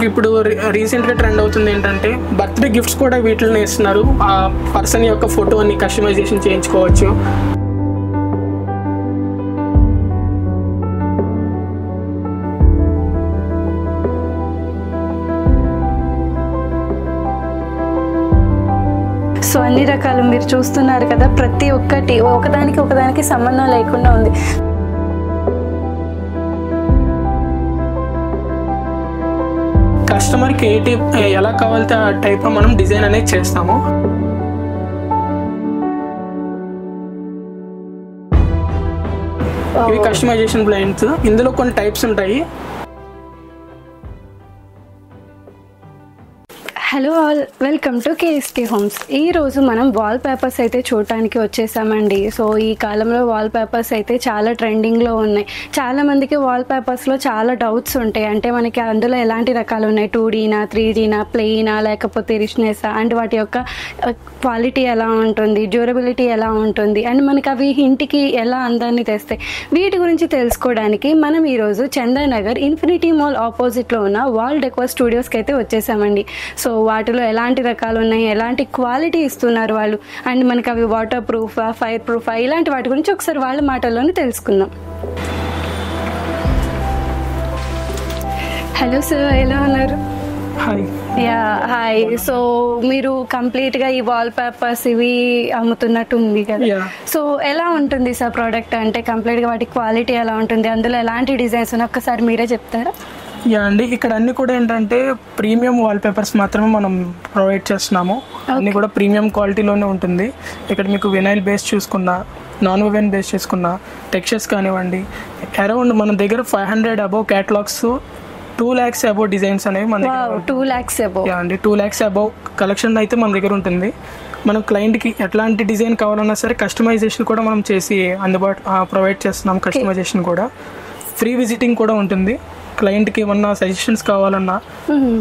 ఇప్పుడు రీసెంట్గా ట్రెండ్ అవుతుంది ఏంటంటే బర్త్డే గిఫ్ట్స్ కూడా వీటిని ఇస్తున్నారు. ఆ పర్సన్ యొక్క ఫోటోని కస్టమైజేషన్ చేయించుకోవచ్చు. సో అన్ని రకాలు మీరు చూస్తున్నారు కదా, ప్రతి ఒక్కటి ఒకదానికి సంబంధం లేకుండా ఉంది. కస్టమర్కి ఎలా కావాలితే ఆ టైప్లో మనం డిజైన్ అనేది చేస్తాము. ఇవి కస్టమైజేషన్ బ్లైండ్స్. ఇందులో కొన్ని టైప్స్ ఉంటాయి. Hello all, welcome to KSK homes. ఈరోజు మనం వాల్ పేపర్స్ అయితే చూడటానికి వచ్చేసామండి. సో ఈ కాలంలో వాల్ పేపర్స్ అయితే చాలా ట్రెండింగ్లో ఉన్నాయి. చాలామందికి వాల్ పేపర్స్లో చాలా డౌట్స్ ఉంటాయి. అంటే మనకి అందులో ఎలాంటి రకాలు ఉన్నాయి, 2Dనా 3Dనా ప్లెయినా లేకపోతే రిచ్నెస్ అండ్ వాటి యొక్క క్వాలిటీ ఎలా ఉంటుంది, డ్యూరబిలిటీ ఎలా ఉంటుంది అండ్ మనకి అవి ఇంటికి ఎలా అందాన్ని తెస్తాయి, వీటి గురించి తెలుసుకోవడానికి మనం ఈరోజు చందానగర్ ఇన్ఫినిటీ మాల్ ఆపోజిట్లో ఉన్న వాల్ డెకోర్ స్టూడియోస్కి అయితే వచ్చేసామండి. సో వాటిలో ఎలాంటి రకాలు ఉన్నాయి, ఎలాంటి క్వాలిటీ ఇస్తున్నారు వాళ్ళు అండ్ మనకి అవి వాటర్ ప్రూఫా, ఫైర్ ప్రూఫా, ఇలాంటి వాటి గురించి ఒకసారి వాళ్ళ మాటల్లోనే తెలుసుకుందాం. హలో సార్, ఎలా ఉన్నారు? Yeah hi. సో మీరు కంప్లీట్గా ఈ వాల్ పేపర్స్ ఇవి అమ్ముతున్నట్టు ఉంది కదా. సో ఎలా ఉంటుంది సార్ ప్రోడక్ట్? అంటే కంప్లీట్గా వాటి క్వాలిటీ ఎలా ఉంటుంది, అందులో ఎలాంటి డిజైన్స్ ఉన్నాయి, ఒక్కసారి మీరే చెప్తారా? అండి, ఇక్కడ అన్ని కూడా ఏంటంటే ప్రీమియం వాల్ పేపర్స్ మాత్రమే మనం ప్రొవైడ్ చేస్తున్నాము. అన్ని కూడా ప్రీమియం క్వాలిటీలోనే ఉంటుంది. ఇక్కడ మీకు వినైల్ బేస్ చూసుకున్నా, నాన్ ఓవెన్ బేస్ చేసుకున్నా, టెక్స్చర్స్ కానివ్వండి, అరౌండ్ మన దగ్గర 500 above catalogues, 2 lakhs above designs అనేవి మన దగ్గర 2 lakhs అబౌవ్. అండి 2 lakhs అబౌవ్ కలెక్షన్ అయితే మన దగ్గర ఉంటుంది. మనం క్లయింట్కి ఎట్లాంటి డిజైన్ కావాలన్నా సరే కస్టమైజేషన్ కూడా మనం చేసి ప్రొవైడ్ చేస్తున్నాం. కస్టమైజేషన్ కూడా ఫ్రీ విజిటింగ్ కూడా ఉంటుంది. క్లయింట్కి ఏమన్నా సజెషన్స్ కావాలన్నా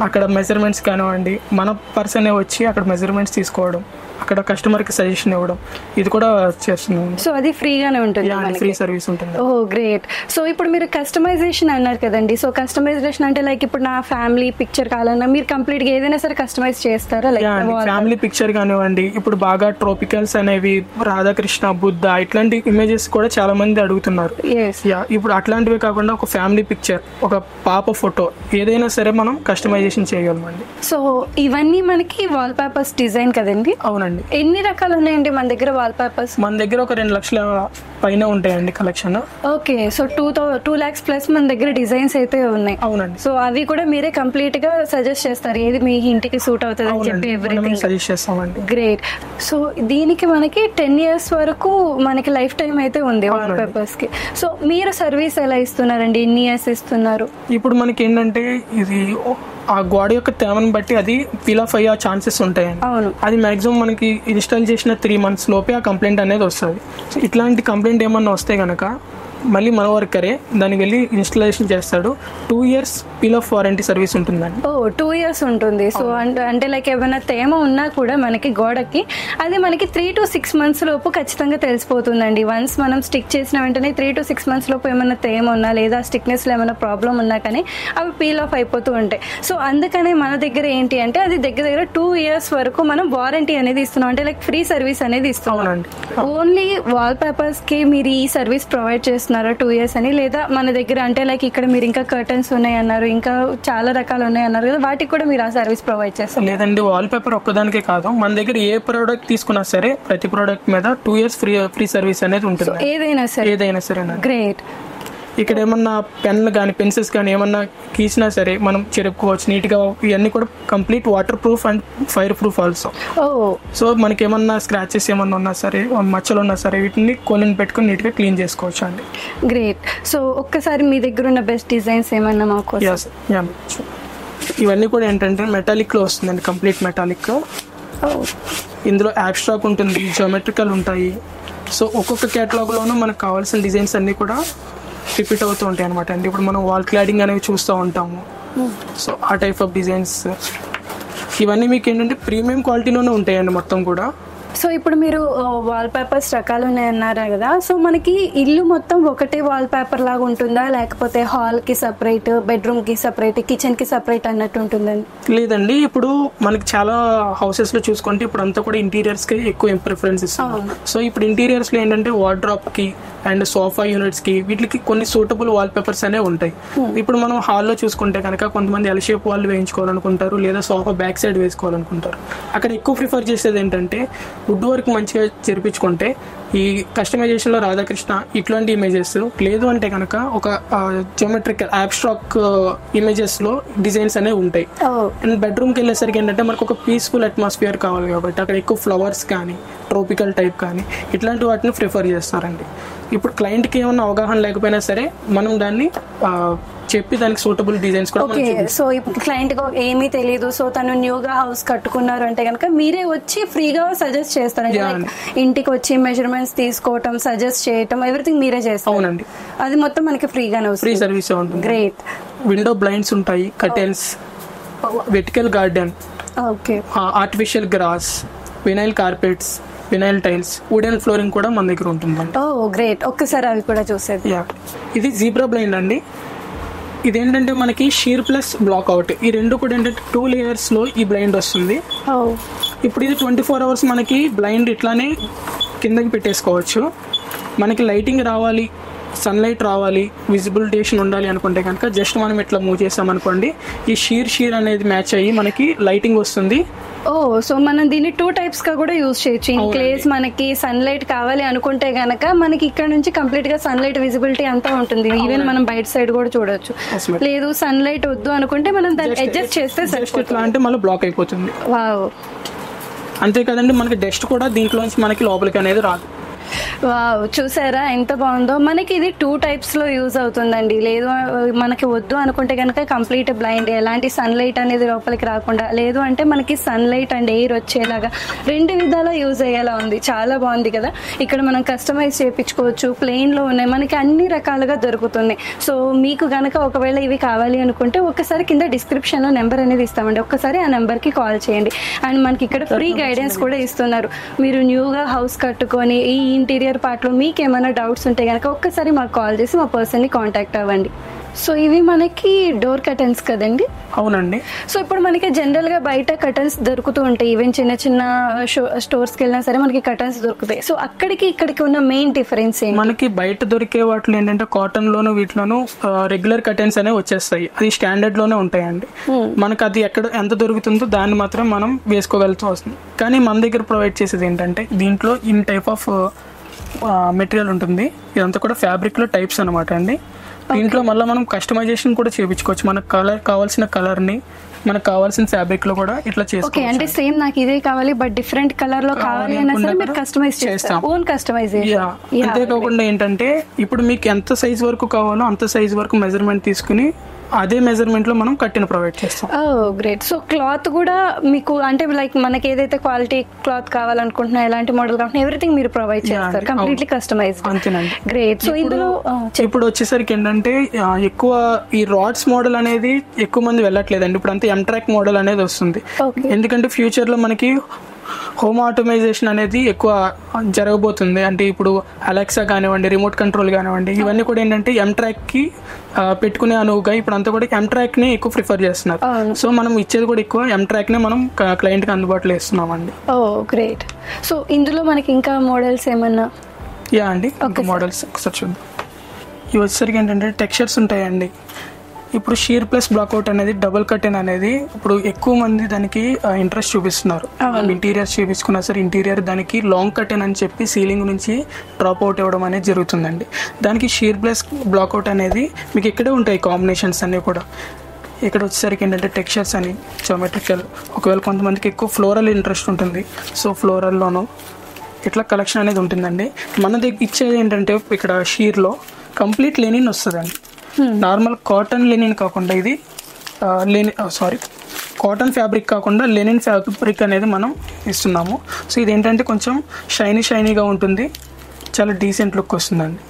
అక్కడ మెజర్మెంట్స్ కానివ్వండి, మన పర్సనే వచ్చి అక్కడ మెజర్మెంట్స్ తీసుకోవడం, అక్కడ కస్టమర్కి సజెషన్ ఇవ్వడం, ఇది కూడా చేస్తున్నాం. సో అది ఫ్రీగానే ఉంటుంది, ఫ్రీ సర్వీస్ ఉంటుంది. ఓ గ్రేట్. సో ఇప్పుడు మీరు కస్టమైజేషన్ అన్నారు కదండి. సో కస్టమైజేషన్ అంటే లైక్ ఇప్పుడు నా ఫ్యామిలీ పిక్చర్ కావాలన్నా మీరు కంప్లీట్గా ఏదైనా సరే కస్టమైజ్ చేస్తారా? లైక్ ఫ్యామిలీ పిక్చర్ కానివ్వండి, ఇప్పుడు బాగా ట్రోపికల్స్ అనేవి, రాధాకృష్ణ, బుద్ధ ఇట్లాంటి ఇమేజెస్ కూడా చాలా మంది అడుగుతున్నారు. ఇప్పుడు అట్లాంటివే కాకుండా ఒక ఫ్యామిలీ పిక్చర్, ఒక పాప ఫోటో, ఏదైనా సరే మనం కస్టమైజేషన్ చేయగలమండి. సో ఇవన్నీ మనకి వాల్ పేపర్స్ డిజైన్ కదండి? అవునండి. ఎన్ని రకాలు ఉన్నాయండి మన దగ్గర వాల్ పేపర్స్? మన దగ్గర ఒక 2 లక్షల పైన ఉంటాయండి collection. Okay. So 2 lakhs plus మన దగ్గర డిజైన్స్ అయితే ఉన్నాయి. అవునండి. సో అవి కూడా మీరే కంప్లీట్ గా సజెస్ట్ చేస్తారు, ఏది మీ ఇంటికి సూట్ అవుతుంది అని చెప్పి ఎవ్రీథింగ్ సజెస్ట్ చేస్తామండి. గ్రేట్. సో దీనికి మనకి 10 years వరకు మనకి లైఫ్ టైం అయితే ఉంది వాల్ పేపర్స్ కి. సో మీరు సర్వీస్ ఎలా ఇస్తున్నారండి, ఎన్ని ఇయర్స్ ఇస్తున్నారు? ఇప్పుడు మనకి ఏంటంటే ఇది ఆ గోడ యొక్క తేమను బట్టి అది పీల్ ఆఫ్ అయ్యే ఛాన్సెస్ ఉంటాయండి. అవును. అది మాక్సిమం మనకి ఇన్స్టాల్ చేసిన 3 months లోపే ఆ కంప్లైంట్ అనేది వస్తుంది. సో ఇట్లాంటి కంప్లైంట్ ఏమన్నా వస్తే కనుక మళ్ళీ మన వర్కరే దానికి వెళ్ళి ఇన్స్టాలేషన్ చేస్తాడు. 2 years peel off warranty service ఉంటుందండి. 2 years ఉంటుంది. సో అంటే లైక్ ఏమైనా తేమ ఉన్నా కూడా మనకి గోడకి అది మనకి 3 to 6 months లోపు ఖచ్చితంగా తెలిసిపోతుందండి. వన్స్ మనం స్టిక్ చేసిన వెంటనే 3 to 6 months లోపు ఏమైనా తేమ ఉన్నా లేదా స్టిక్నెస్లో ఏమైనా ప్రాబ్లం ఉన్నా కానీ అవి పీల్ ఆఫ్ అయిపోతూ ఉంటాయి. సో అందుకనే మన దగ్గర ఏంటి అంటే అది దగ్గర 2 years వరకు మనం వారంటీ అనేది ఇస్తున్నాం. అంటే లైక్ ఫ్రీ సర్వీస్ అనేది ఇస్తున్నాం. ఓన్లీ వాల్ పేపర్స్కి మీరు ఈ సర్వీస్ ప్రొవైడ్ చేస్తున్నారు 2 years అని, లేదా మన దగ్గర అంటే లైక్ ఇక్కడ మీరు ఇంకా కర్టన్స్ ఉన్నాయి అన్నారు, ఇంకా చాలా రకాలు ఉన్నాయి అన్నారు కదా, వాటికి కూడా మీరు ఆ సర్వీస్ ప్రొవైడ్ చేస్తారు? లేదండి, వాల్ పేపర్ ఒక్కదానికే కాదు, మన దగ్గర ఏ ప్రోడక్ట్ తీసుకున్నా సరే ప్రతి ప్రోడక్ట్ మీద 2 years ఫ్రీ సర్వీస్ అనేది ఉంటుంది. ఏదైనా సరే. గ్రేట్. ఇక్కడ ఏమన్నా పెన్లు కానీ పెన్సిల్స్ కానీ ఏమన్నా గీసినా సరే మనం చెరుపుకోవచ్చు నీట్గా. ఇవన్నీ కూడా complete water proof and fire proof also. So మనకి ఏమన్నా స్క్రాచెస్ ఏమన్నా ఉన్నా సరే, మచ్చలు ఉన్నా సరే, వీటిని కోలిని పెట్టుకుని నీట్గా క్లీన్ చేసుకోవచ్చు అండి. గ్రేట్. సో ఒక్కసారి మీ దగ్గర ఉన్న బెస్ట్ డిజైన్స్ ఏమన్నా మాకు? ఇవన్నీ కూడా ఏంటంటే మెటాలిక్లో వస్తుందండి, కంప్లీట్ మెటాలిక్. ఇందులో యాబ్స్ట్రాక్ట్ ఉంటుంది, జియోమెట్రికల్ ఉంటాయి. సో ఒక్కొక్క కేటలాగ్లోనూ మనకు కావాల్సిన డిజైన్స్ అన్నీ కూడా రిపీట్ అవుతూ ఉంటాయి అనమాట అండి. ఇప్పుడు మనం వాల్ క్లాడింగ్ అనేవి చూస్తూ ఉంటాము. సో ఆ టైప్ ఆఫ్ డిజైన్స్ ఇవన్నీ మీకు ఏంటంటే ప్రీమియం క్వాలిటీలోనే ఉంటాయండి మొత్తం కూడా. సో ఇప్పుడు మీరు వాల్ పేపర్స్ రకాలు ఉన్నాయన్నారు కదా, సో మనకి ఇల్లు మొత్తం ఒకటే వాల్ పేపర్ లాగా ఉంటుందా, లేకపోతే హాల్ కి సపరేట్, బెడ్రూమ్ కి సపరేట్, కిచెన్ కి సపరేట్ అన్నట్టు ఉంటుందండి? లేదండి, ఇప్పుడు మనకి చాలా హౌసెస్ లో చూసుకుంటే ఇప్పుడు అంతా కూడా ఇంటీరియర్స్ కి ఎక్కువ ప్రిఫరెన్స్ ఇస్తాం. సో ఇప్పుడు ఇంటీరియర్స్ లో ఏంటంటే వార్డ్రాప్ కి అండ్ సోఫా యూనిట్స్ కి వీటికి కొన్ని సూటబుల్ వాల్ పేపర్స్ అనేవి ఉంటాయి. ఇప్పుడు మనం హాల్లో చూసుకుంటే కనుక కొంతమంది ఎల్ షేప్ వాల్ వేయించుకోవాలనుకుంటారు, లేదా సోఫా బ్యాక్ సైడ్ వేసుకోవాలనుకుంటారు. అక్కడ ఎక్కువ ప్రిఫర్ చేసేది ఏంటంటే వుడ్ వర్క్ మంచిగా జరిపించుకుంటే ఈ కస్టమైజేషన్ లో రాధాకృష్ణ ఇట్లాంటి ఇమేజెస్, లేదు అంటే కనుక ఒక జియోమెట్రికల్ అబ్స్ట్రాక్ట్ ఇమేజెస్ లో డిజైన్స్ అనేవి ఉంటాయి. అండ్ బెడ్రూమ్ కి వెళ్ళేసరికి ఏంటంటే మనకు ఒక పీస్ఫుల్ అట్మాస్ఫియర్ కావాలి కాబట్టి అక్కడ ఎక్కువ ఫ్లవర్స్ కానీ ట్రోపికల్ టైప్ కానీ ఇట్లాంటి వాటిని ప్రిఫర్ చేస్తారండి. ఇప్పుడు క్లయింట్కి ఏమన్నా అవగాహన లేకపోయినా సరే మనం దాన్ని చెప్పి దానికి సూటబుల్ డిజైన్స్ కూడా. సో ఇప్పుడు క్లయింట్ ఏమీ తెలియదు, సో తను న్యూగా హౌస్ కట్టుకున్నారు అంటే కనుక మీరే వచ్చి ఫ్రీగా సజెస్ట్ చేస్తారు. ఇంటికి వచ్చి మెజర్మెంట్స్ తీసుకోవటం, సజెస్ట్ చేయటం, ఎవ్రీథింగ్ మీరే చేస్తారు? అవునండి, అది మొత్తం మనకి ఫ్రీగానే వస్తుంది. ఫ్రీ సర్వీస్ ఉంటుంది. గ్రేట్. విండో బ్లైండ్స్ ఉంటాయి, curtains, vertical garden, artificial gross, vinyl carpets, vinyl tiles, wooden flooring కూడా మన దగ్గర ఉంటుంది. గ్రేట్. ఒక్కసారి అవి కూడా చూసేది. ఇది జీబ్రా బ్లైండ్ అండి. ఇదేంటంటే మనకి షీర్ ప్లస్ బ్లాక్ అవుట్, ఈ రెండు కూడా ఏంటంటే 2 layers లో ఈ బ్లైండ్ వస్తుంది. ఇప్పుడు ఇది 24 hours మనకి బ్లైండ్ ఇట్లానే కిందకి పెట్టేసుకోవచ్చు. మనకి లైటింగ్ రావాలి, సన్లైట్ రావాలి, విజిబిలిటేషన్ ఉండాలి అనుకుంటే కనుక జస్ట్ మనం ఇట్లా మూవ్ చేసాం అనుకోండి, ఈ షీర్ అనేది మ్యాచ్ అయ్యి మనకి లైటింగ్ వస్తుంది. సో మనం దీన్ని 2 types గా కూడా యూజ్ చేయొచ్చు. ఇన్ కేస్ మనకి సన్లైట్ కావాలి అనుకుంటే గనక మనకి ఇక్కడ నుంచి కంప్లీట్ గా సన్లైట్ విజిబిలిటీ అంతా ఉంటుంది. ఈవెన్ మనం బయట సైడ్ కూడా చూడొచ్చు. లేదు సన్లైట్ వద్దు అనుకుంటే మనం దాన్ని అడ్జస్ట్ చేస్తే ఎట్లా అంటే మళ్ళీ బ్లాక్ అయిపోతుంది. వావ్. అంతే కదండి, మనకి డస్ట్ కూడా దీంట్లోంచి మనకి లోపలికి అనేది రాదు. వావ్, చూసారా ఎంత బాగుందో. మనకి ఇది 2 types లో యూజ్ అవుతుందండి. లేదు మనకి వద్దు అనుకుంటే కనుక కంప్లీట్ బ్లైండ్, ఎలాంటి సన్లైట్ అనేది లోపలికి రాకుండా, లేదు అంటే మనకి సన్లైట్ అండ్ ఎయిర్ వచ్చేలాగా 2 విధాలా యూజ్ అయ్యేలా ఉంది. చాలా బాగుంది కదా. ఇక్కడ మనం కస్టమైజ్ చేయించుకోవచ్చు, ప్లెయిన్ లో ఉన్నాయి, మనకి అన్ని రకాలుగా దొరుకుతున్నాయి. సో మీకు గనక ఒకవేళ ఇవి కావాలి అనుకుంటే ఒకసారి కింద డిస్క్రిప్షన్ లో నెంబర్ అనేది ఇస్తామండి, ఒక్కసారి ఆ నెంబర్ కి కాల్ చేయండి. అండ్ మనకి ఇక్కడ ఫ్రీ గైడెన్స్ కూడా ఇస్తున్నారు. మీరు న్యూగా హౌస్ కట్టుకొని ఈ ఇంటీరియర్ పార్ట్ లో మీకు ఏమైనా డౌట్స్ ఉంటే కనుక ఒక్కసారి మాకు కాల్ చేసి మా పర్సన్ ని కాంటాక్ట్ అవ్వండి. సో ఇవి మనకి డోర్ కర్టన్స్ కదండి? అవునండి. సో ఇప్పుడు మనకి జనరల్ గా బయట కర్టన్స్ దొరుకుతూ ఉంటాయి, ఈవెన్ చిన్న చిన్న స్టోర్స్ కి వెళ్ళినా సరే మనకి కర్టన్స్ దొరుకుతాయి. సో అక్కడికి ఇక్కడికి ఉన్న మెయిన్ డిఫరెన్స్ ఏంటి? మనకి బయట దొరికే వాటిలో ఏంటంటే కాటన్ లోను వీటిలోను రెగ్యులర్ కర్టన్స్ అనేవి వచ్చేస్తాయి, అది స్టాండర్డ్ లోనే ఉంటాయండి. మనకు అది ఎక్కడ ఎంత దొరుకుతుందో దాన్ని మాత్రం మనం వేసుకోగలుగుతూ వస్తుంది. కానీ మన దగ్గర ప్రొవైడ్ చేసేది ఏంటంటే దీంట్లో ఇన్ టైప్ ఆఫ్ మెటీరియల్ ఉంటుంది. ఇదంతా కూడా ఫ్యాబ్రిక్ లో టైప్స్ అనమాట అండి. దీంట్లో మళ్ళీ మనం కస్టమైజేషన్ కూడా చేయించుకోవచ్చు. మనకు కలర్ కావాల్సిన కలర్ ని మనకు కావాల్సిన ఫ్యాబ్రిక్ లో కూడా ఇట్లా చేసుకోవచ్చు. అంటే సేమ్ నాకు ఇదే కావాలి బట్ డిఫరెంట్ కలర్ లో కావాలి అన్నా సరే మీరు కస్టమైజ్ చేస్తాం, ఓన్ కస్టమైజేషన్. అంతేకాకుండా ఏంటంటే ఇప్పుడు మీకు ఎంత సైజ్ వరకు కావాలో అంత సైజ్ వరకు మెజర్మెంట్ తీసుకుని అదే మెజర్మెంట్ లో మనం కట్టిన ప్రొవైడ్ చేస్తాం. గ్రేట్. సో క్లాత్ కూడా మీకు అంటే లైక్ మనకి ఏదైతే క్వాలిటీ క్లాత్ కావాలనుకుంటున్నా, ఎలాంటి మోడల్ కావాలంటే ఎవ్రీథింగ్ మీరు ప్రొవైడ్ చేస్తారు, కంప్లీట్లీ కస్టమైజ్. అంతేనండి. గ్రేట్. సో ఇందులో ఇప్పుడు వచ్చేసరికి ఏంటంటే ఎక్కువ ఈ రాడ్స్ మోడల్ అనేది ఎక్కువ మంది వెళ్ళట్లేదండి. ఇప్పుడు అంతా ఎంట్రాక్ మోడల్ అనేది వస్తుంది. ఎందుకంటే ఫ్యూచర్ లో మనకి హోమ్ ఆటోమైజేషన్ అనేది ఎక్కువ జరగబోతుంది. అంటే ఇప్పుడు అలెక్సా కానివ్వండి, రిమోట్ కంట్రోల్ కానివ్వండి, ఇవన్నీ కూడా ఏంటంటే ఎంట్రాక్ కి పెట్టుకునే అనువుగా ఇప్పుడు అంతా కూడా ఎంట్రాక్ ని ఎక్కువ ప్రిఫర్ చేస్తున్నారు. సో మనం ఇచ్చేది కూడా ఎక్కువ ఎంట్రాక్ నే మనం క్లయింట్ కి అందుబాటులో ఇస్తున్నామండి. గ్రేట్. సో ఇందులో మనకి ఇంకా మోడల్స్ ఏమన్నా? అండి ఇంకా మోడల్స్ ఒకసారి చూద్దాం. ఇవి వచ్చేసరికి ఏంటంటే టెక్స్చర్స్ ఉంటాయండి. ఇప్పుడు షీర్ ప్లస్ బ్లాక్అవుట్ అనేది డబుల్ కర్టెన్ అనేది ఇప్పుడు ఎక్కువ మంది దానికి ఇంట్రెస్ట్ చూపిస్తున్నారు. ఇంటీరియర్ చూపించుకున్నా సరే ఇంటీరియర్ దానికి లాంగ్ కర్టెన్ అని చెప్పి సీలింగ్ నుంచి డ్రాప్ అవుట్ ఇవ్వడం అనేది జరుగుతుందండి. దానికి షీర్ ప్లస్ బ్లాక్అవుట్ అనేది మీకు ఇక్కడే ఉంటాయి కాంబినేషన్స్ అన్నీ కూడా. ఇక్కడ వచ్చేసరికి ఏంటంటే టెక్స్చర్స్ అని జోమెట్రికల్, ఒకవేళ కొంతమందికి ఎక్కువ ఫ్లోరల్ ఇంట్రెస్ట్ ఉంటుంది, సో ఫ్లోరల్లోనూ ఇట్లా కలెక్షన్ అనేది ఉంటుందండి. మన దగ్గర ఇచ్చేది ఏంటంటే ఇక్కడ షీర్లో కంప్లీట్ లెనిన్ వస్తుందండి. నార్మల్ కాటన్ లెనిన్ కాకుండా ఇది కాటన్ ఫ్యాబ్రిక్ కాకుండా లెనిన్ ఫ్యాబ్రిక్ అనేది మనం ఇస్తున్నాము. సో ఇదేంటంటే కొంచెం షైనీగా ఉంటుంది, చాలా డీసెంట్ లుక్ వస్తుందండి.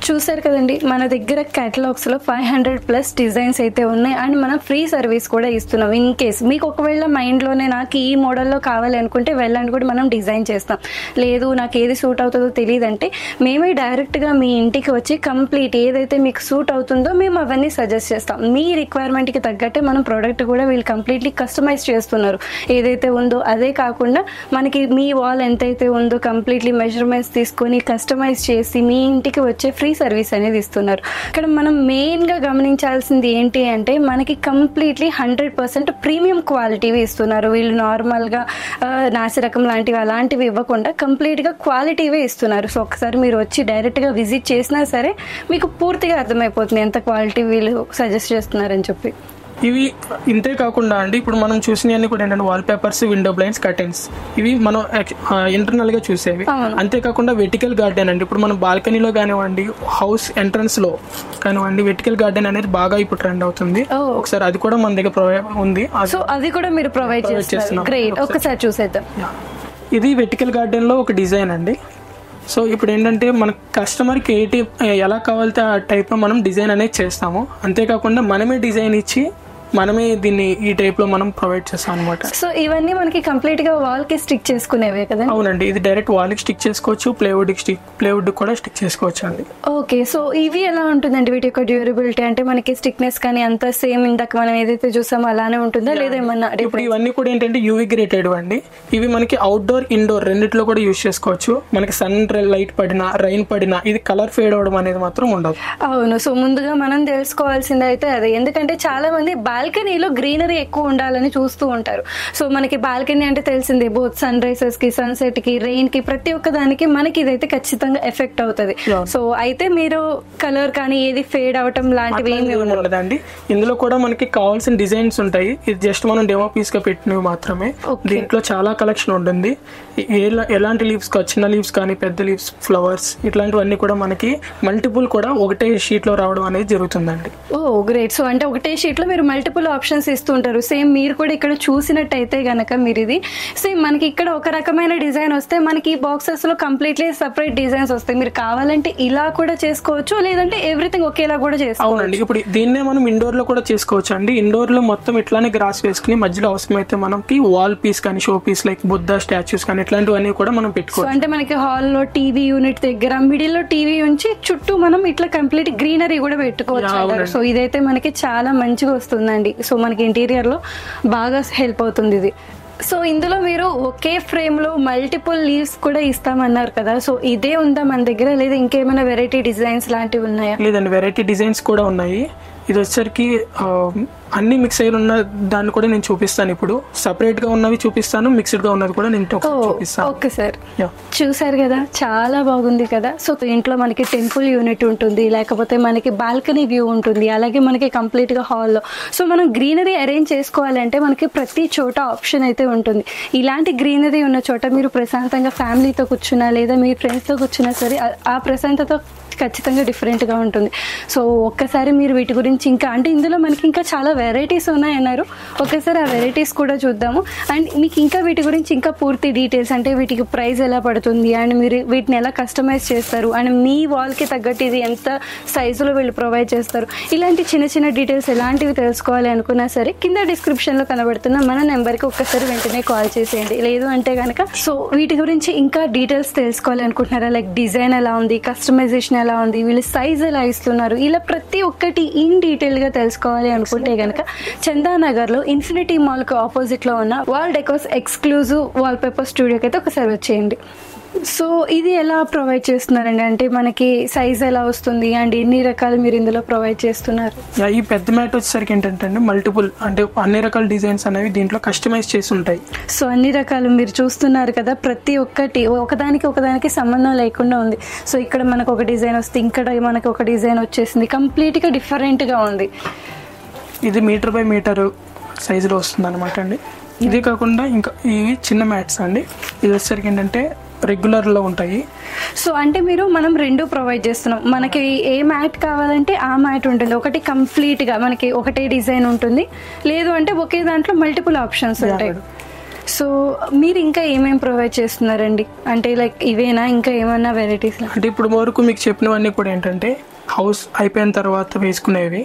చూసారు కదండి, మన దగ్గర కేటలాగ్స్లో 500+ డిజైన్స్ అయితే ఉన్నాయి. అండ్ మనం ఫ్రీ సర్వీస్ కూడా ఇస్తున్నాం. ఇన్ కేస్ మీకు ఒకవేళ మైండ్లోనే నాకు ఈ మోడల్లో కావాలి అనుకుంటే వెళ్ళండి కూడా మనం డిజైన్ చేస్తాం. లేదు నాకు ఏది సూట్ అవుతుందో తెలియదంటే మేమే డైరెక్ట్గా మీ ఇంటికి వచ్చి కంప్లీట్ ఏదైతే మీకు సూట్ అవుతుందో మేము అవన్నీ సజెస్ట్ చేస్తాం. మీ రిక్వైర్మెంట్కి తగ్గట్టే మనం ప్రోడక్ట్ కూడా వీళ్ళు కంప్లీట్లీ కస్టమైజ్ చేస్తున్నారు. ఏదైతే ఉందో అదే కాకుండా మనకి మీ వాల్ ఎంతైతే ఉందో కంప్లీట్లీ మెజర్మెంట్స్ తీసుకొని కస్టమైజ్ చేసి మీ ఇంటికి వచ్చే ఫ్రీ సర్వీస్ అనేది ఇస్తున్నారు. ఇక్కడ మనం మెయిన్గా గమనించాల్సింది ఏంటి అంటే మనకి కంప్లీట్లీ 100% ప్రీమియం క్వాలిటీవి ఇస్తున్నారు. వీళ్ళు నార్మల్గా నాసిరకం లాంటివి అలాంటివి ఇవ్వకుండా కంప్లీట్గా క్వాలిటీవే ఇస్తున్నారు. సో ఒకసారి మీరు వచ్చి డైరెక్ట్గా విజిట్ చేసినా సరే మీకు పూర్తిగా అర్థమైపోతుంది ఎంత క్వాలిటీ వీళ్ళు సజెస్ట్ చేస్తున్నారని చెప్పి. ఇవి ఇంతే కాకుండా అండి, ఇప్పుడు మనం చూసినవన్నీ కూడా ఏంటంటే wall papers, window blinds, curtains, ఇవి మనం ఇంటర్నల్ గా చూసేవి. అంతేకాకుండా వెర్టికల్ గార్డెన్ అండి, ఇప్పుడు మనం బాల్కనీలో కానివ్వండి, హౌస్ ఎంట్రన్స్ లో కానివ్వండి, వెర్టికల్ గార్డెన్ అనేది బాగా ఇప్పుడు ట్రెండ్ అవుతుంది. ఒకసారి అది కూడా మన దగ్గర ఉంది. సో అది కూడా మీరు ప్రొవైడ్ చేస్తున్నారు. గ్రేట్, ఒకసారి చూసేద్దాం. ఇది వెర్టికల్ గార్డెన్ లో ఒక డిజైన్ అండి. సో ఇప్పుడు ఏంటంటే మన కస్టమర్కి ఎలా కావాలితే ఆ టైప్లో మనం డిజైన్ అనేది చేస్తాము. అంతేకాకుండా మనమే డిజైన్ ఇచ్చి మనమే దీన్ని ఈ టైప్ లో మనం ప్రొవైడ్ చేస్తాం అనమాట. సో ఇవన్నీ మనకి కంప్లీట్ గా వాల్ కి స్టిక్ చేసుకునేవే కదా? అవునండి, ఇది డైరెక్ట్ వాల్ కి స్టిక్ చేసుకోవచ్చు, ప్లేవుడ్ కూడా స్టిక్ చేసుకోవచ్చు అండి. ఓకే, సో ఇవి ఎలా ఉంటుందండి వీటి యొక్క డ్యూరబిలిటీ? అంటే మనకి స్టిక్నెస్ కానీ అంత సేమ్ ఇందాక మనం ఏదైతే చూసామో అలానే ఉంటుందా లేదా ఏమన్నా? ఇప్పుడు ఇవన్నీ కూడా ఏంటంటే యూవీ గ్రేటెడ్ అండి. ఇవి మనకి అవుట్డోర్, ఇండోర్ రెండిట్లో కూడా యూజ్ చేసుకోవచ్చు. మనకి సన్ లైట్ పడినా, రైన్ పడినా ఇది కలర్ ఫేడ్ అవడం అనేది మాత్రం ఉండదు. అవును, సో ముందుగా మనం తెలుసుకోవాల్సింది అయితే అదే. ఎందుకంటే చాలా మంది బాల్కనీలో గ్రీనరీ ఎక్కువ ఉండాలని చూస్తూ ఉంటారు. సో మనకి బాల్కనీ అంటే తెలిసిందే, బోత్ సన్ రైజెస్ కి, సన్సెట్ కి, రెయిన్ కి, ప్రతి ఒక్క దానికి మనకి ఇదైతే ఖచ్చితంగా ఎఫెక్ట్ అవుతుంది. సో అయితే మీరు కలర్ కానీ ఏది ఫేడ్ అవటం లాంటివి ఏమి ఉండదండి. ఇందులో కూడా మనకి కావాల్సిన డిజైన్స్ ఉంటాయి. ఇది జస్ట్ మనం డెమో పీస్ గా పెట్టినవి మాత్రమే. దీంట్లో చాలా కలెక్షన్ ఉంటుంది. ఎలాంటి లీవ్స్, చిన్న లీవ్స్ కానీ, పెద్ద లీవ్స్, ఫ్లవర్స్, ఇట్లాంటివన్నీ కూడా మనకి మల్టిపుల్ కూడా ఒకటే షీట్ లో రావడం అనేది జరుగుతుందండి. ఓ గ్రేట్. సో అంటే ఒకటే షీట్ లో మీరు మల్టిపుల్ ఆప్షన్స్ ఇస్తుంటారు. సేమ్ మీరు కూడా ఇక్కడ చూసినట్టయితే గనక మీరు ఇది సేమ్ మనకి ఇక్కడ ఒక రకమైన డిజైన్ వస్తే మనకి బాక్సెస్ లో కంప్లీట్లీ సెపరేట్ డిజైన్స్ వస్తాయి. మీరు కావాలంటే ఇలా కూడా చేసుకోవచ్చు, లేదంటే ఎవ్రీథింగ్ ఒకేలా కూడా చేసుకోవచ్చు. అవునండి, ఇప్పుడు దీన్నే మనం ఇండోర్ లో కూడా చేసుకోవచ్చు అండి. ఇండోర్ లో మొత్తం ఇట్లానే గ్రాస్ వేసుకుని మధ్యలో అవసరమైతే మనకి వాల్ పీస్ కానీ, show piece like Buddha statues కానీ ఇట్లాంటివన్నీ కూడా మనం పెట్టుకోవచ్చు. అంటే మనకి హాల్లో టీవీ యూనిట్ దగ్గర మిడిల్ లో టీవీ ఉంచి చుట్టూ మనం ఇట్లా కంప్లీట్ గ్రీనరీ కూడా పెట్టుకోవచ్చు. సో ఇదైతే మనకి చాలా మంచిగా వస్తుందండి. సో మనకి ఇంటీరియర్ లో బాగా హెల్ప్ అవుతుంది ఇది. సో ఇందులో మీరు ఒకే ఫ్రేమ్ లో మల్టిపుల్ లీవ్స్ కూడా ఇస్తామన్నారు కదా, సో ఇదే ఉందా మన దగ్గర లేదా ఇంకేమైనా వెరైటీ డిజైన్స్ లాంటివి ఉన్నాయా? లేదండి, వెరైటీ డిజైన్స్ కూడా ఉన్నాయి. ఇది వచ్చేసరికి అన్ని మిక్స్ అయి ఉన్న దాన్ని కూడా నేను చూపిస్తాను. ఇప్పుడు సపరేట్ గా ఉన్నవి చూపిస్తాను, మిక్స్డ్ గా ఉన్నది కూడా నేను చూపిస్తాను. ఓకే సార్, చూసారు కదా చాలా బాగుంది కదా. సో ఇంట్లో మనకి టెంపుల్ యూనిట్ ఉంటుంది, లేకపోతే మనకి బాల్కనీ వ్యూ ఉంటుంది, అలాగే మనకి కంప్లీట్ గా హాల్లో. సో మనం గ్రీనరీ అరేంజ్ చేసుకోవాలంటే మనకి ప్రతి చోట ఆప్షన్ అయితే ఉంటుంది. ఇలాంటి గ్రీనరీ ఉన్న చోట మీరు ప్రశాంతంగా ఫ్యామిలీతో కూర్చున్నా లేదా మీ ఫ్రెండ్స్తో కూర్చున్నా సరే ఆ ప్రశాంతత ఖచ్చితంగా డిఫరెంట్గా ఉంటుంది. సో ఒక్కసారి మీరు వీటి గురించి ఇంకా అంటే ఇందులో మనకి ఇంకా చాలా వెరైటీస్ ఉన్నాయన్నారు, ఒక్కసారి ఆ వెరైటీస్ కూడా చూద్దాము. అండ్ మీకు ఇంకా వీటి గురించి ఇంకా పూర్తి డీటెయిల్స్ అంటే వీటికి ప్రైస్ ఎలా పడుతుంది అండ్ మీరు వీటిని ఎలా కస్టమైజ్ చేస్తారు అండ్ మీ వాల్కి తగ్గట్టు ఇది ఎంత సైజులో వీళ్ళు ప్రొవైడ్ చేస్తారు, ఇలాంటి చిన్న చిన్న డీటెయిల్స్ ఎలాంటివి తెలుసుకోవాలి అనుకున్నా సరే కింద డిస్క్రిప్షన్లో కనబడుతున్న మన నెంబర్కి ఒక్కసారి వెంటనే కాల్ చేసేయండి. లేదు అంటే కనుక సో వీటి గురించి ఇంకా డీటెయిల్స్ తెలుసుకోవాలి అనుకుంటున్నారా, లైక్ డిజైన్ ఎలా ఉంది, కస్టమైజేషన్ ఎలా ఉంది, వీళ్ళు సైజ్ ఎలా ఇస్తున్నారు, ఇలా ప్రతి ఒక్కటి ఇన్ డీటెయిల్ గా తెలుసుకోవాలి అనుకుంటే గనక చందానగర్ లో ఇన్ఫినిటీ మాల్ కు ఆపోజిట్ లో ఉన్న వాల్ డెకోస్ ఎక్స్క్లూజివ్ వాల్ పేపర్ స్టూడియోకి అయితే ఒకసారి వచ్చేయండి. సో ఇది ఎలా ప్రొవైడ్ చేస్తున్నారండి, అంటే మనకి సైజ్ ఎలా వస్తుంది అండ్ ఎన్ని రకాలు మీరు ఇందులో ప్రొవైడ్ చేస్తున్నారు? ఈ పెద్ద మ్యాట్ వచ్చేసరికి ఏంటంటే మల్టిపుల్ అంటే అన్ని రకాల డిజైన్స్ అనేవి దీంట్లో కస్టమైజ్ చేసి ఉంటాయి. సో అన్ని రకాలు మీరు చూస్తున్నారు కదా, ప్రతి ఒక్కటి ఒకదానికి సంబంధం లేకుండా ఉంది. సో ఇక్కడ మనకు ఒక డిజైన్ వస్తే ఇక్కడ మనకు ఒక డిజైన్ వచ్చేసింది, కంప్లీట్ గా డిఫరెంట్ గా ఉంది. ఇది మీటర్ బై మీటర్ సైజులో వస్తుంది అనమాట అండి. ఇది కాకుండా ఇంకా ఇవి చిన్న మ్యాట్స్ అండి. ఇది వచ్చేసరికి ఏంటంటే రెగ్యులర్లో ఉంటాయి. సో అంటే మనం రెండు ప్రొవైడ్ చేస్తున్నాం. మనకి ఏ మ్యాట్ కావాలంటే ఆ మ్యాట్ ఉంటుంది, ఒకటి కంప్లీట్గా మనకి ఒకటే డిజైన్ ఉంటుంది, లేదు అంటే ఒకే దాంట్లో మల్టిపుల్ ఆప్షన్స్ ఉంటాయి. సో మీరు ఇంకా ఏమేమి ప్రొవైడ్ చేస్తున్నారండి? అంటే లైక్ ఇవేనా, ఇంకా ఏమైనా వెరైటీస్? అంటే ఇప్పుడు వరకు మీకు చెప్పినవన్నీ కూడా ఏంటంటే హౌస్ అయిపోయిన తర్వాత వేసుకునేవి.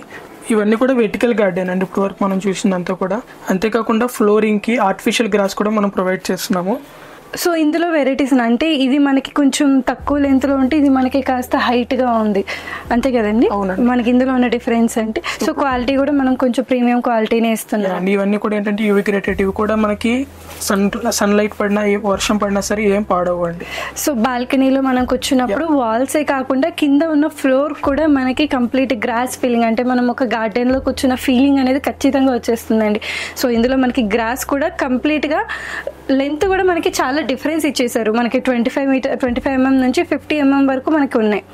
ఇవన్నీ కూడా వెర్టికల్ గార్డెన్ అండి ఇప్పుడు వరకు మనం చూసిందంతా కూడా. అంతేకాకుండా ఫ్లోరింగ్కి ఆర్టిఫిషియల్ గ్రాస్ కూడా మనం ప్రొవైడ్ చేస్తున్నాము. సో ఇందులో వెరైటీస్ అంటే ఇది మనకి కొంచెం తక్కువ లెంత్లో ఉంటే ఇది మనకి కాస్త హైట్గా ఉంది, అంతే కదండి? మనకి ఇందులో ఉన్న డిఫరెన్స్ అంటే సో క్వాలిటీ కూడా మనం కొంచెం ప్రీమియం క్వాలిటీనే ఇస్తున్నాం. ఇవన్నీ కూడా ఏంటంటే యూవీ గ్రేటెడ్, ఇవి కూడా మనకి సన్లైట్ పడినా వర్షం పడినా సరే ఏం పాడవండి. సో బాల్కనీలో మనం కూర్చున్నప్పుడు వాల్సే కాకుండా కింద ఉన్న ఫ్లోర్ కూడా మనకి కంప్లీట్ గ్రాస్ ఫీలింగ్, అంటే మనం ఒక గార్డెన్లో కూర్చున్న ఫీలింగ్ అనేది ఖచ్చితంగా వచ్చేస్తుందండి. సో ఇందులో మనకి గ్రాస్ కూడా కంప్లీట్గా లెంత్ కూడా మనకి చాలా డిఫరెన్స్ ఇచ్చేసారు. మనకి 25 mm నుంచి 50 mm వరకు మనకి ఉన్నాయి.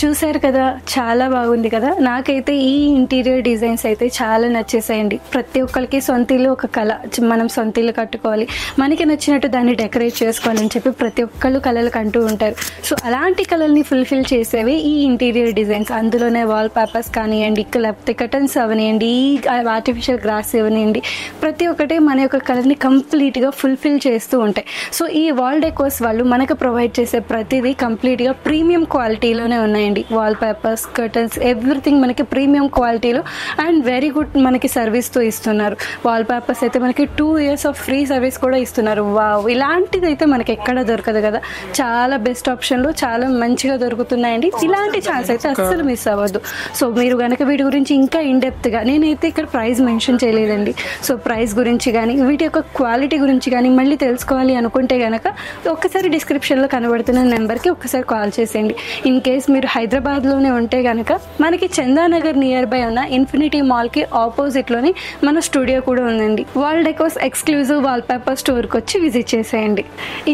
చూసారు కదా, చాలా బాగుంది కదా. నాకైతే ఈ ఇంటీరియర్ డిజైన్స్ అయితే చాలా నచ్చేసాయండి. ప్రతి ఒక్కరికి సొంత ఇల్లు ఒక కళ, మనం సొంత ఇల్లు కట్టుకోవాలి, మనకి నచ్చినట్టు దాన్ని డెకరేట్ చేసుకోవాలని చెప్పి ప్రతి ఒక్కళ్ళు కళలు కంటూ ఉంటారు. సో అలాంటి కళల్ని ఫుల్ఫిల్ చేసేవి ఈ ఇంటీరియర్ డిజైన్స్. అందులోనే వాల్ పేపర్స్ కానివ్వండి, లేకపోతే కర్టన్స్ అవనివ్వండి, ఈ ఆర్టిఫిషియల్ గ్రాస్ ఇవ్వనివ్వండి, ప్రతి ఒక్కటి మన యొక్క కళని కంప్లీట్గా ఫుల్ఫిల్ చేస్తూ ఉంటాయి. సో ఈ వాల్ డెకోర్స్ వాళ్ళు మనకు ప్రొవైడ్ చేసే ప్రతిదీ కంప్లీట్గా ప్రీమియం క్వాలిటీలోనే ఉన్నాయి. వాల్ పేపర్స్, కర్టన్స్, ఎవ్రీథింగ్ మనకి ప్రీమియం క్వాలిటీలో అండ్ వెరీ గుడ్ మనకి సర్వీస్తో ఇస్తున్నారు. వాల్ పేపర్స్ అయితే మనకి 2 years ఆఫ్ ఫ్రీ సర్వీస్ కూడా ఇస్తున్నారు. వావ్, ఇలాంటిది అయితే మనకి ఎక్కడ దొరకదు కదా. చాలా బెస్ట్ ఆప్షన్లో చాలా మంచిగా దొరుకుతున్నాయండి. ఇలాంటి ఛాన్స్ అయితే అస్సలు మిస్ అవ్వద్దు. సో మీరు కనుక వీటి గురించి ఇంకా ఇన్డెప్త్గా, నేనైతే ఇక్కడ ప్రైస్ మెన్షన్ చేయలేదండి, సో ప్రైస్ గురించి కానీ వీటి యొక్క క్వాలిటీ గురించి కానీ మళ్ళీ తెలుసుకోవాలి అనుకుంటే కనుక ఒక్కసారి డిస్క్రిప్షన్లో కనబడుతున్న నెంబర్కి ఒక్కసారి కాల్ చేసేయండి. ఇన్ కేస్ మీరు హైదరాబాద్లోనే ఉంటే కనుక మనకి చందానగర్ నియర్ బై ఉన్న ఇన్ఫినిటీ మాల్కి ఆపోజిట్లోని మన స్టూడియో కూడా ఉందండి. Wall decors exclusive wall paper స్టోర్కి వచ్చి విజిట్ చేసేయండి.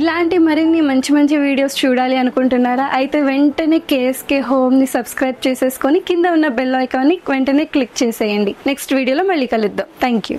ఇలాంటి మరిన్ని మంచి మంచి వీడియోస్ చూడాలి అనుకుంటున్నారా? అయితే వెంటనే కేఎస్కే హోమ్ని సబ్స్క్రైబ్ చేసేసుకొని కింద ఉన్న బెల్ ఐకాన్ని వెంటనే క్లిక్ చేసేయండి. నెక్స్ట్ వీడియోలో మళ్ళీ కలుద్దాం. Thank you.